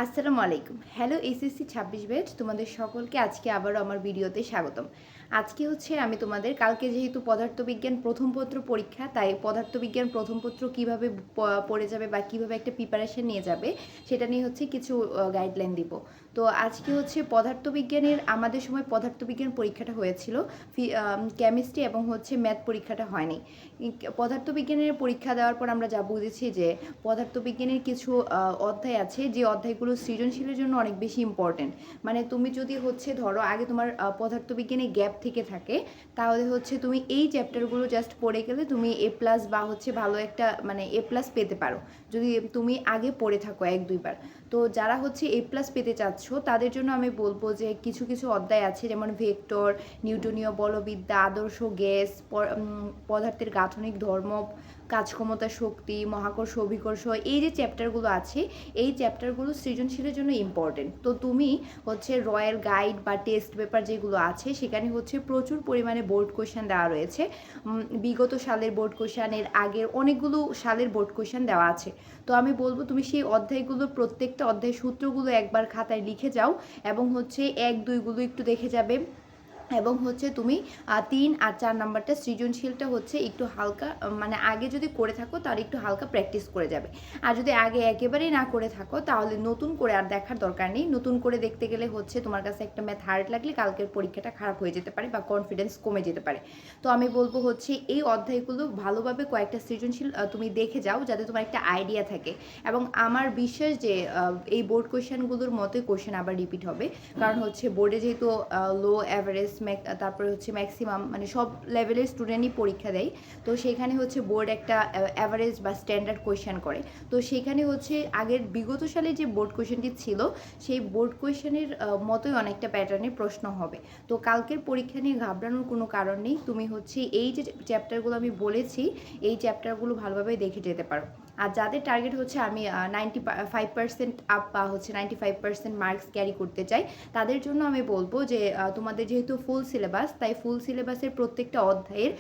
আসসালামু আলাইকুম। Hello SSC ২৬ batch, তোমাদের সকলকে আজকে আবারও আমার ভিডিওতে স্বাগতম। আজকে হচ্ছে আমি তোমাদের কালকে যেহেতু পদার্থবিজ্ঞান প্রথম পত্র পরীক্ষা, তাই পদার্থবিজ্ঞান প্রথম পত্র কীভাবে পড়ে যাবে বা কীভাবে একটা প্রিপারেশন নিয়ে যাবে সেটা নিয়ে হচ্ছে কিছু গাইডলাইন দিব। তো আজকে হচ্ছে পদার্থবিজ্ঞানের আমাদের সময় পদার্থবিজ্ঞান পরীক্ষাটা হয়েছিল, কেমিস্ট্রি এবং হচ্ছে ম্যাথ পরীক্ষাটা হয়নি। পদার্থবিজ্ঞানের পরীক্ষা দেওয়ার পর আমরা যা বুঝেছি যে পদার্থবিজ্ঞানের কিছু অধ্যায় আছে যে অধ্যায়গুলো সৃজনশীলের জন্য অনেক বেশি ইম্পর্টেন্ট। মানে তুমি যদি হচ্ছে ধরো আগে তোমার পদার্থবিজ্ঞানে গ্যাপ থেকে থাকে, তাহলে হচ্ছে তুমি এই চ্যাপ্টারগুলো জাস্ট পড়ে গেলে তুমি এ প্লাস বা হচ্ছে ভালো একটা মানে এ প্লাস পেতে পারো যদি তুমি আগে পড়ে থাকো এক দুইবার। তো যারা হচ্ছে এ প্লাস পেতে চাচ্ছ তাদের জন্য আমি বলবো যে কিছু কিছু অধ্যায় আছে, যেমন ভেক্টর, নিউটনীয় বলবিদ্যা, আদর্শ গ্যাস, পদার্থের গাঠনিক ধর্ম, কাজক্ষমতা, শক্তি, মহাকর্ষ, অভিকর্ষ, এই যে চ্যাপ্টারগুলো আছে এই চ্যাপ্টারগুলো সৃজনশীলের জন্য ইম্পর্টেন্ট। তো তুমি হচ্ছে রয়্যাল গাইড বা টেস্ট পেপার যেগুলো আছে সেখানে হচ্ছে প্রচুর পরিমাণে বোর্ড কোয়েশ্চেন দেওয়া রয়েছে। বিগত সালের বোর্ড কোয়েশ্চেন, এর আগের অনেকগুলো সালের বোর্ড কোয়েশ্চেন দেওয়া আছে। তো আমি বলবো তুমি সেই অধ্যায়গুলোর প্রত্যেকটা অধ্যায়ের সূত্রগুলো একবার খাতায় লিখে যাও এবং হচ্ছে ১-২গুলো একটু দেখে যাবে। এবং হচ্ছে তুমি ৩ আর ৪ নাম্বারটা সৃজনশীলটা হচ্ছে একটু হালকা, মানে আগে যদি করে থাকো তাহলে একটু হালকা প্র্যাকটিস করে যাবে। আর যদি আগে একেবারেই না করে থাকো তাহলে নতুন করে আর দেখার দরকার নেই। নতুন করে দেখতে গেলে হচ্ছে তোমার কাছে একটা ম্যাথ হার্ড লাগলে কালকের পরীক্ষাটা খারাপ হয়ে যেতে পারে বা কনফিডেন্স কমে যেতে পারে। তো আমি বলবো হচ্ছে এই অধ্যায়গুলো ভালোভাবে কয়েকটা সৃজনশীল তুমি দেখে যাও যাতে তোমার একটা আইডিয়া থাকে। এবং আমার বিশ্বাস যে এই বোর্ড কোয়েশ্চেনগুলোর মতোই কোয়েশ্চেন আবার রিপিট হবে, কারণ হচ্ছে বোর্ডে যেহেতু লো অ্যাভারেজ, তারপরে হচ্ছে ম্যাক্সিমাম মানে সব লেভেলের স্টুডেন্টই পরীক্ষা দেয়। তো সেখানে হচ্ছে বোর্ড একটা অ্যাভারেজ বা স্ট্যান্ডার্ড কোয়েশ্চেন করে। তো সেখানে হচ্ছে আগের বিগত সালে যে বোর্ড কোয়েশ্চেনটি ছিল সেই বোর্ড কোয়েশ্চেনের মতোই অনেকটা প্যাটার্নের প্রশ্ন হবে। তো কালকের পরীক্ষা নিয়ে ঘাবড়ানোর কোনো কারণ নেই। তুমি হচ্ছে এই যে চ্যাপ্টারগুলো আমি বলেছি এই চ্যাপ্টারগুলো ভালোভাবে দেখে যেতে পারো। আর যাদের টার্গেট হচ্ছে আমি 95% আপ বা হচ্ছে 95% মার্কস ক্যারি করতে চাই, তাদের জন্য আমি বলবো যে তোমাদের যেহেতু ফুল সিলেবাস, তাই ফুল সিলেবাসের প্রত্যেকটা অধ্যায়ের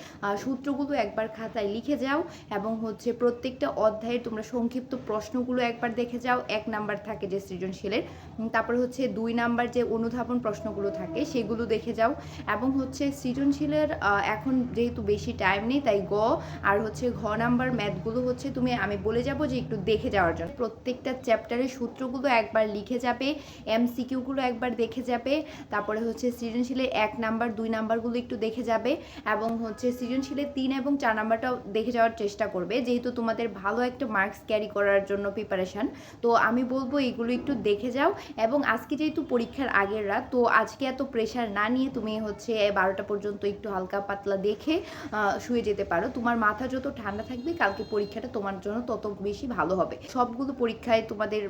সূত্রগুলো একবার খাতায় লিখে যাও এবং হচ্ছে প্রত্যেকটা অধ্যায়ের তোমরা সংক্ষিপ্ত প্রশ্নগুলো একবার দেখে যাও। ১ নাম্বার থাকে যে সৃজনশীলের, তারপরে হচ্ছে ২ নাম্বার যে অনুধাবন প্রশ্নগুলো থাকে সেগুলো দেখে যাও। এবং হচ্ছে সৃজনশীলের এখন যেহেতু বেশি টাইম নেই তাই আর হচ্ছে ঘ নাম্বার ম্যাথগুলো হচ্ছে তুমি আমি বলে যাব যে একটু দেখে যাওয়ার জন্য। প্রত্যেকটা চ্যাপ্টারের সূত্রগুলো একবার লিখে যাবে, এমসিকিউগুলো একবার দেখে যাবে, তারপরে হচ্ছে সৃজনশীলের ১ নাম্বার ২ নাম্বারগুলো একটু দেখে যাবে এবং হচ্ছে সৃজনশীলের ৩ এবং ৪ নাম্বারটাও দেখে যাওয়ার চেষ্টা করবে, যেহেতু তোমাদের ভালো একটা মার্কস ক্যারি করার জন্য প্রিপারেশান। তো আমি বলবো এইগুলো একটু দেখে যাও। এবং আজকে যেহেতু পরীক্ষার আগের রাত, তো আজকে এত প্রেশার না নিয়ে তুমি হচ্ছে ১২টা পর্যন্ত একটু হালকা পাতলা দেখে শুয়ে যেতে পারো। তোমার মাথা যত ঠান্ডা থাকবে কালকে পরীক্ষাটা তোমার জন্য তত বেশি ভালো হবে। সবগুলো পরীক্ষায় তোমাদের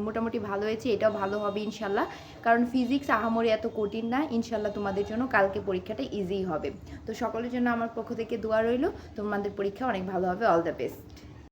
মোটামুটি ভালো হয়েছে, এটাও ভালো হবে ইনশাল্লাহ, কারণ ফিজিক্স আহামরি এত কঠিন না। ইনশাল্লাহ তোমাদের জন্য কালকে পরীক্ষাটা ইজিই হবে। তো সকলের জন্য আমার পক্ষ থেকে দোয়া রইল, তোমাদের পরীক্ষা অনেক ভালো হবে। All the best.